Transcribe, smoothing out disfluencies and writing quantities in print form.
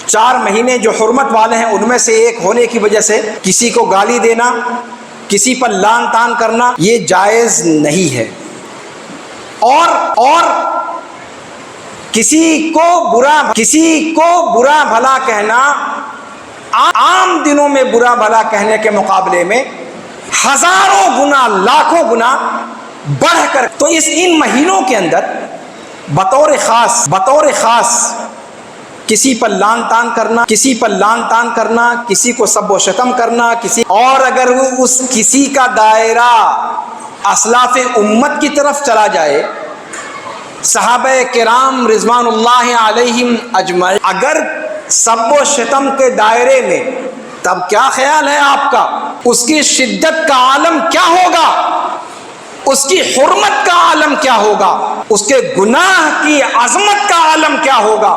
4 مہینے جو حرمت والے ہیں ان میں سے ایک ہونے کی وجہ سے کسی کو گالی دینا، کسی پر لان تان کرنا یہ جائز نہیں ہے، اور کسی کو برا بھلا کہنا عام دنوں میں برا بھلا کہنے کے مقابلے میں ہزاروں گنا، لاکھوں گنا بڑھ کر، تو ان مہینوں کے اندر بطور خاص کسی پر لان تان کرنا، کسی کو سب و شتم کرنا، اور اگر اس کسی کا دائرہ اسلاف امت کی طرف چلا جائے، صحابہ کرام رضوان اللہ علیہم اجمعین اگر سب و شتم کے دائرے میں، تب کیا خیال ہے آپ کا؟ اس کی شدت کا عالم کیا ہوگا، اس کی حرمت کا عالم کیا ہوگا، اس کے گناہ کی عظمت کا عالم کیا ہوگا؟